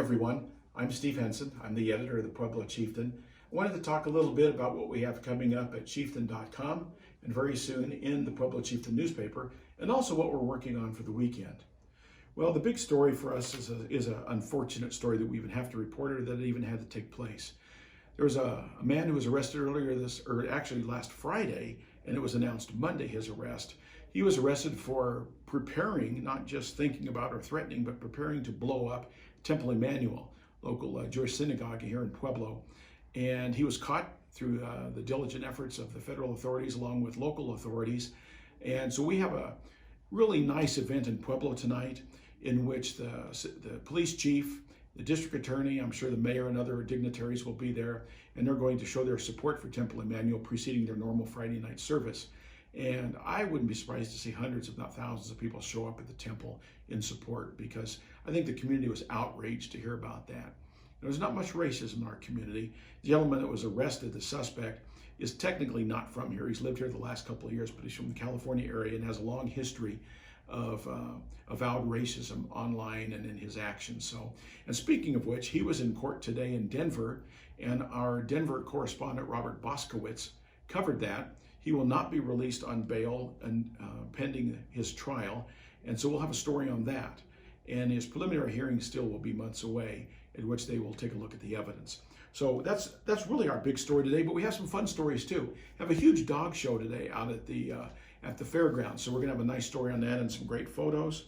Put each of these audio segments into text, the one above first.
everyone. I'm Steve Henson. I'm the editor of the Pueblo Chieftain. I wanted to talk a little bit about what we have coming up at chieftain.com and very soon in the Pueblo Chieftain newspaper, and also what we're working on for the weekend. Well, the big story for us is an unfortunate story that we even have to report or that it even had to take place. There was a man who was arrested actually last Friday, and it was announced Monday, his arrest. He was arrested for preparing, not just thinking about or threatening, but preparing to blow up Temple Emmanuel, local Jewish synagogue here in Pueblo. And he was caught through the diligent efforts of the federal authorities along with local authorities. And so we have a really nice event in Pueblo tonight in which the police chief, the district attorney, I'm sure the mayor and other dignitaries will be there, and they're going to show their support for Temple Emmanuel preceding their normal Friday night service. And I wouldn't be surprised to see hundreds, if not thousands, of people show up at the temple in support, because I think the community was outraged to hear about that. There's not much racism in our community. The gentleman that was arrested, the suspect, is technically not from here. He's lived here the last couple of years, but he's from the California area and has a long history of avowed racism online and in his actions. So, and speaking of which, he was in court today in Denver, and our Denver correspondent Robert Boskowitz covered that. He will not be released on bail and pending his trial, and so we'll have a story on that. And his preliminary hearing still will be months away, in which they will take a look at the evidence. So that's really our big story today, but we have some fun stories too. Have a huge dog show today out at the fairgrounds, so we're gonna have a nice story on that and some great photos.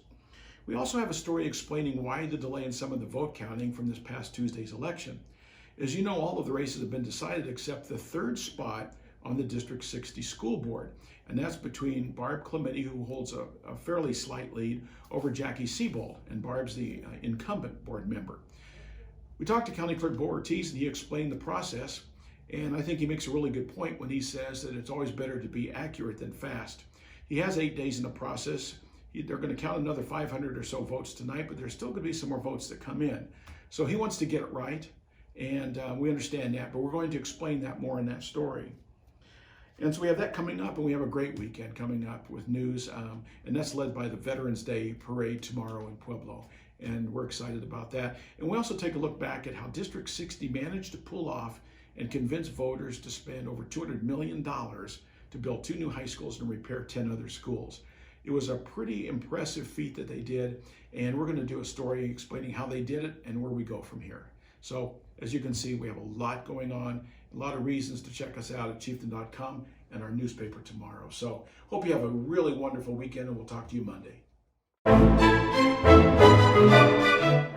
We also have a story explaining why the delay in some of the vote counting from this past Tuesday's election. As you know, all of the races have been decided except the third spot on the District 60 school board, and that's between Barb Clementi, who holds a fairly slight lead over Jackie Seabold, and Barb's the incumbent board member. We talked to County Clerk Bo Ortiz, and he explained the process, and I think he makes a really good point when he says that it's always better to be accurate than fast. He has 8 days in the process. They're going to count another 500 or so votes tonight, but there's still going to be some more votes that come in. So he wants to get it right, and we understand that, but we're going to explain that more in that story. And so we have that coming up, and we have a great weekend coming up with news, and that's led by the Veterans Day Parade tomorrow in Pueblo, and we're excited about that. And we also take a look back at how District 60 managed to pull off and convince voters to spend over $200 million to build 2 new high schools and repair 10 other schools. It was a pretty impressive feat that they did, and we're going to do a story explaining how they did it and where we go from here. So as you can see, we have a lot going on, a lot of reasons to check us out at chieftain.com and our newspaper tomorrow. So hope you have a really wonderful weekend, and we'll talk to you Monday.